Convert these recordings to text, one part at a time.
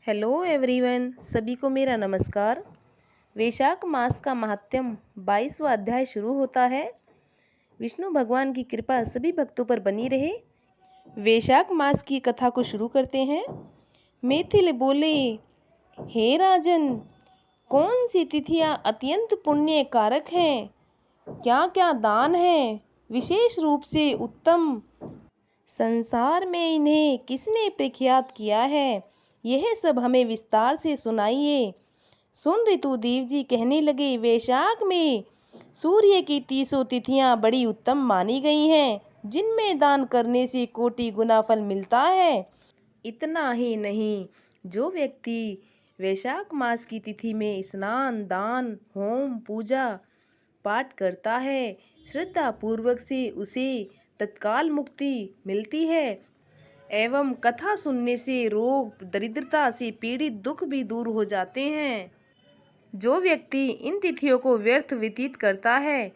Hello everyone, सभी को मेरा नमस्कार। वैशाख मास का महात्म्य 22वां अध्याय शुरू होता है। विष्णु भगवान की कृपा सभी भक्तों पर बनी रहे। वैशाख मास की कथा को शुरू करते हैं। मैथिल बोले, हे राजन, कौन सी तिथियां अत्यंत पुण्य कारक हैं? क्या क्या दान है विशेष रूप से उत्तम? संसार में इन्हें किसने प्रख्यात किया है? यह सब हमें विस्तार से सुनाइए। सुन ऋतुदेव जी कहने लगे, वैशाख में सूर्य की 30 तिथियां बड़ी उत्तम मानी गई हैं, जिनमें दान करने से कोटि गुना फल मिलता है। इतना ही नहीं, जो व्यक्ति वैशाख मास की तिथि में स्नान, दान, होम, पूजा पाठ करता है, श्रद्धा पूर्वक से उसे तत्काल मुक्ति मिलती है एवं कथा सुनने से रोग दरिद्रता से पीड़ित दुख भी दूर हो जाते हैं। जो व्यक्ति इन तिथियों को व्यर्थ व्यतीत करता है,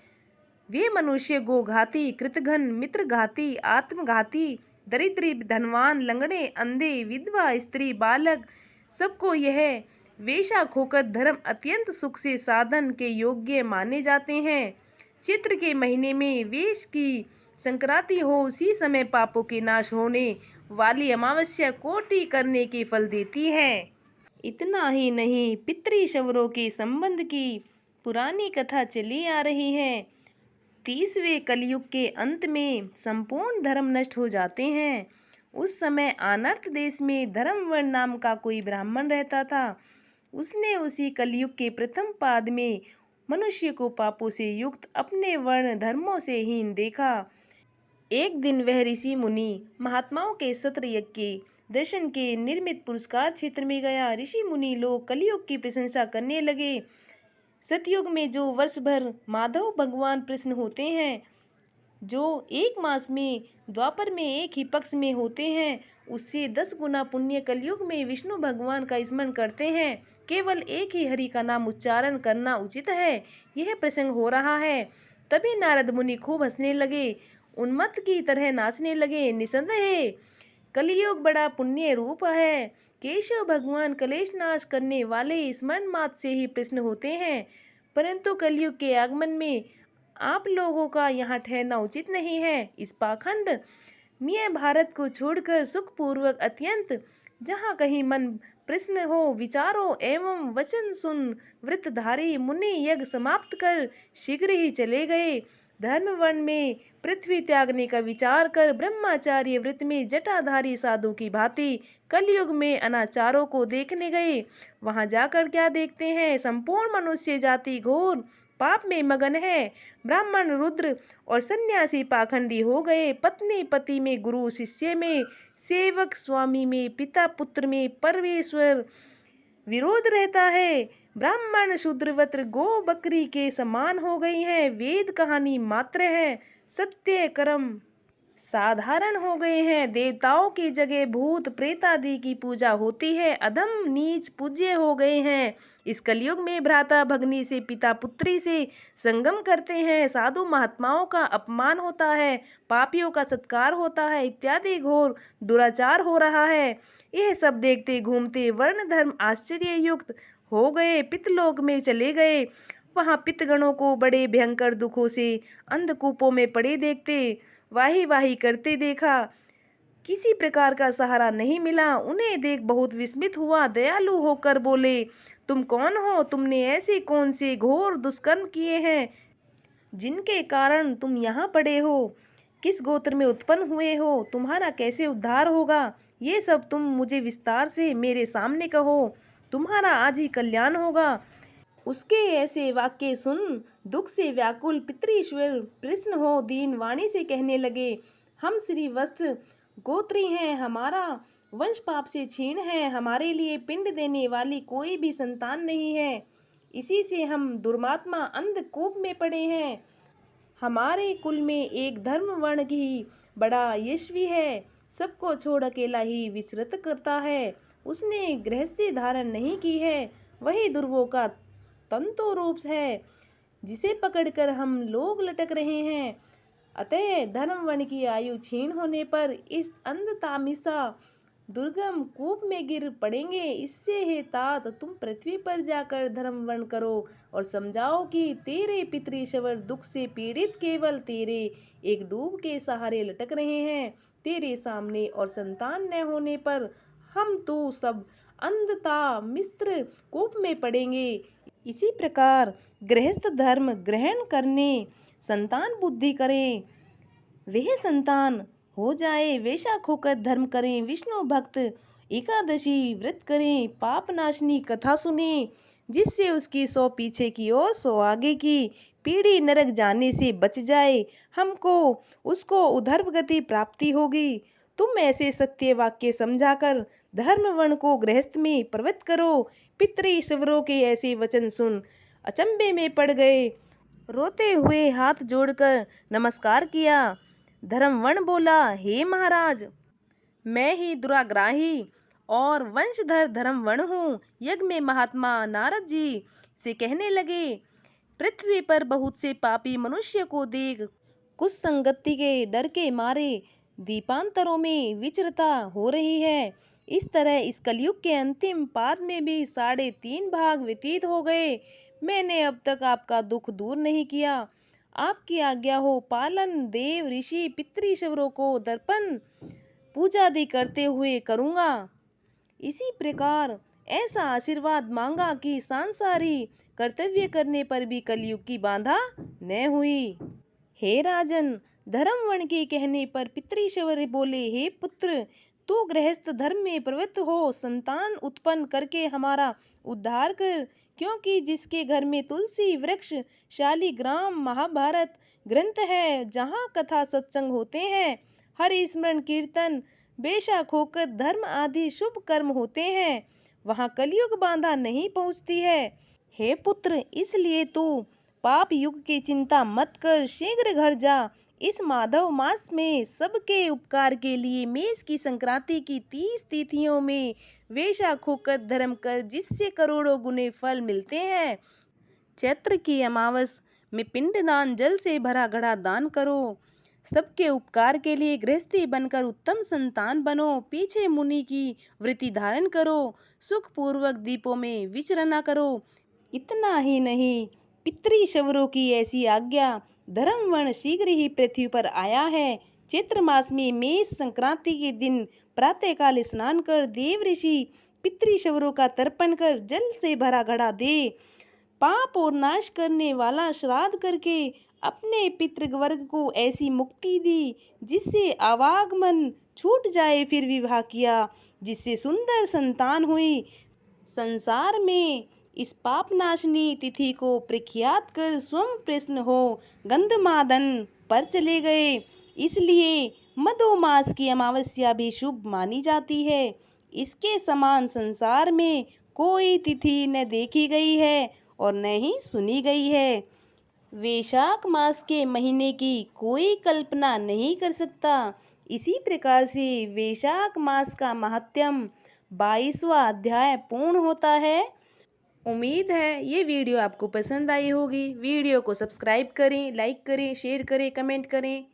वे मनुष्य गोघाती, कृतघ्न, मित्रघाती, आत्मघाती, दरिद्री, धनवान, लंगड़े, अंधे, विधवा, स्त्री, बालक, सबको यह वैशाख होकर धर्म अत्यंत सुख से साधन के योग्य माने जाते हैं। चित्र के महीने में वेश की संक्रांति हो, उसी समय पापों के नाश होने वाली अमावस्या कोटि करने के फल देती है। इतना ही नहीं, पितृशवरों के संबंध की पुरानी कथा चली आ रही है। 30वें कलयुग के अंत में संपूर्ण धर्म नष्ट हो जाते हैं। उस समय आनर्त देश में धर्मवर्ण नाम का कोई ब्राह्मण रहता था। उसने उसी कलयुग के प्रथम पाद में मनुष्य को पापों से युक्त, अपने वर्ण धर्मों से हीन देखा। एक दिन वह ऋषि मुनि महात्माओं के सत्र यज्ञ के दर्शन के निर्मित पुरस्कार क्षेत्र में गया। ऋषि मुनि लोग कलयुग की प्रशंसा करने लगे। सतयुग में जो वर्ष भर माधव भगवान प्रसन्न होते हैं, जो एक मास में द्वापर में एक ही पक्ष में होते हैं, उससे 10 गुना पुण्य कलयुग में विष्णु भगवान का स्मरण करते हैं। केवल एक ही हरि का नाम उच्चारण करना उचित है। यह प्रसंग हो रहा है। तभी नारद मुनि खूब हंसने लगे, उन्मत्त की तरह नाचने लगे। निसंदेह कलयुग बड़ा पुण्य रूप है। केशव भगवान कलेश नाश करने वाले स्मरण मात्र से ही प्रसन्न होते हैं, परंतु कलयुग के आगमन में आप लोगों का यहाँ ठहरना उचित नहीं है। इस पाखंड मियाँ भारत को छोड़कर सुखपूर्वक अत्यंत जहाँ कहीं मन प्रसन्न हो, विचारों एवं वचन सुन व्रतधारी मुनि यज्ञ समाप्त कर शीघ्र ही चले गए। धर्म वर्ण में पृथ्वी त्यागने का विचार कर ब्रह्मचार्य व्रत में जटाधारी साधु की भांति कलयुग में अनाचारों को देखने गए। वहां जाकर क्या देखते हैं? संपूर्ण मनुष्य जाति घोर पाप में मगन है। ब्राह्मण, रुद्र और सन्यासी पाखंडी हो गए। पत्नी पति में, गुरु शिष्य में, सेवक स्वामी में, पिता पुत्र में परमेश्वर विरोध रहता है। ब्राह्मण शूद्रवत्र गो बकरी के समान हो गई हैं। वेद कहानी मात्र है। सत्य कर्म साधारण हो गए हैं। देवताओं की जगह भूत प्रेत आदि की पूजा होती है। अधम नीच पूज्य हो गए हैं। इस कलयुग में भ्राता भगनी से, पिता पुत्री से संगम करते हैं। साधु महात्माओं का अपमान होता है, पापियों का सत्कार होता है, इत्यादि घोर दुराचार हो रहा है। यह सब देखते घूमते वर्ण धर्म आश्चर्ययुक्त हो गए, पितलोक में चले गए। वहाँ पितगणों को बड़े भयंकर दुखों से अंधकूपों में पड़े देखते वाही वाही करते देखा। किसी प्रकार का सहारा नहीं मिला। उन्हें देख बहुत विस्मित हुआ। दयालु होकर बोले, तुम कौन हो? तुमने ऐसे कौन से घोर दुष्कर्म किए हैं जिनके कारण तुम यहाँ पड़े हो? किस गोत्र में उत्पन्न हुए हो? तुम्हारा कैसे उद्धार होगा? ये सब तुम मुझे विस्तार से मेरे सामने कहो। तुम्हारा आज ही कल्याण होगा। उसके ऐसे वाक्य सुन दुख से व्याकुल पितृश्वर प्रसन्न हो दीन वाणी से कहने लगे, हम श्री वस्त्र गोत्री हैं। हमारा वंश पाप से क्षीण है। हमारे लिए पिंड देने वाली कोई भी संतान नहीं है। इसी से हम दुर्मात्मा अंधकूप में पड़े हैं। हमारे कुल में एक धर्म वर्ण ही बड़ा यशस्वी है, सबको छोड़ अकेला ही विचरत करता है। उसने गृहस्थी धारण नहीं की है, वही दुर्वों का तंतु रूप है, जिसे पकड़कर हम लोग लटक रहे हैं। अतः धर्म वर्ण की आयु क्षीण होने पर इस अंधतामिसा दुर्गम कूप में गिर पड़ेंगे। इससे है तात तुम पृथ्वी पर जाकर धर्म वर्ण करो और समझाओ कि तेरे पितृश्वर दुख से पीड़ित केवल तेरे एक डूब के सहारे लटक रहे हैं तेरे सामने, और संतान न होने पर हम तो सब अंधता मिस्र कूप में पड़ेंगे। इसी प्रकार गृहस्थ धर्म ग्रहण करने संतान बुद्धि करें, वह संतान हो जाए। वैशाख होकर धर्म करें, विष्णु भक्त एकादशी व्रत करें, पाप नाशनी कथा सुने, जिससे उसकी 100 पीछे की और 100 आगे की पीढ़ी नरक जाने से बच जाए। हमको उसको उधर्व गति प्राप्ति होगी। तुम ऐसे सत्य वाक्य समझाकर धर्म वर्ण को गृहस्थ में प्रवृत्त करो। पितृश्वरों के ऐसे वचन सुन अचंभे में पड़ गए। रोते हुए हाथ जोड़कर नमस्कार किया। धर्मवण बोला, हे महाराज, मैं ही दुराग्राही और वंशधर धर्मवण हूँ। यज्ञ में महात्मा नारद जी से कहने लगे, पृथ्वी पर बहुत से पापी मनुष्य को देख कुछ संगति के डर के मारे दीपांतरों में विचरता हो रही है। इस तरह इस कलयुग के अंतिम पाद में भी 3.5 भाग व्यतीत हो गए। मैंने अब तक आपका दुख दूर नहीं किया। आपकी आज्ञा हो पालन देव ऋषि पितृश्वरों को दर्पण पूजा आदि करते हुए करूँगा। इसी प्रकार ऐसा आशीर्वाद मांगा कि सांसारिक कर्तव्य करने पर भी कलयुग की बाधा न हुई। हे राजन, धर्मवण के कहने पर पितृश्वर बोले, हे पुत्र, तू गृहस्थ धर्म में प्रवृत्त हो, संतान उत्पन्न करके हमारा उद्धार कर, क्योंकि जिसके घर में तुलसी वृक्ष शालिग्राम महाभारत ग्रंथ है, जहाँ कथा सत्संग होते हैं, हरि स्मरण कीर्तन बेशक होकर धर्म आदि शुभ कर्म होते हैं, वहाँ कलयुग बाधा नहीं पहुँचती है। हे पुत्र, इसलिए तू पाप युग की चिंता मत कर, शीघ्र घर जा। इस माधव मास में सबके उपकार के लिए मेष की संक्रांति की 30 तिथियों में वैशाख होकर धर्म कर, जिससे करोड़ों गुने फल मिलते हैं। चैत्र की अमावस में पिंडदान जल से भरा घड़ा दान करो। सबके उपकार के लिए गृहस्थी बनकर उत्तम संतान बनो। पीछे मुनि की वृत्ति धारण करो। सुख पूर्वक दीपों में विचरना करो। इतना ही नहीं, पितृश्वरों की ऐसी आज्ञा, धर्मवर्ण शीघ्र ही पृथ्वी पर आया है। चैत्र मास में मेष संक्रांति के दिन प्रातःकाल स्नान कर देव ऋषि पितृश्वरों का तर्पण कर जल से भरा घड़ा दे। पाप और नाश करने वाला श्राद्ध करके अपने पितृवर्ग को ऐसी मुक्ति दी जिससे आवागमन छूट जाए। फिर विवाह किया जिससे सुंदर संतान हुई। संसार में इस पाप नाशनी तिथि को प्रख्यात कर स्वयं प्रसन्न हो गंधमादन पर चले गए। इसलिए मधु मास की अमावस्या भी शुभ मानी जाती है। इसके समान संसार में कोई तिथि न देखी गई है और न ही सुनी गई है। वैशाख मास के महीने की कोई कल्पना नहीं कर सकता। इसी प्रकार से वैशाख मास का महात्म्य 22वां अध्याय पूर्ण होता है। उम्मीद है ये वीडियो आपको पसंद आई होगी। वीडियो को सब्सक्राइब करें, लाइक करें, शेयर करें, कमेंट करें।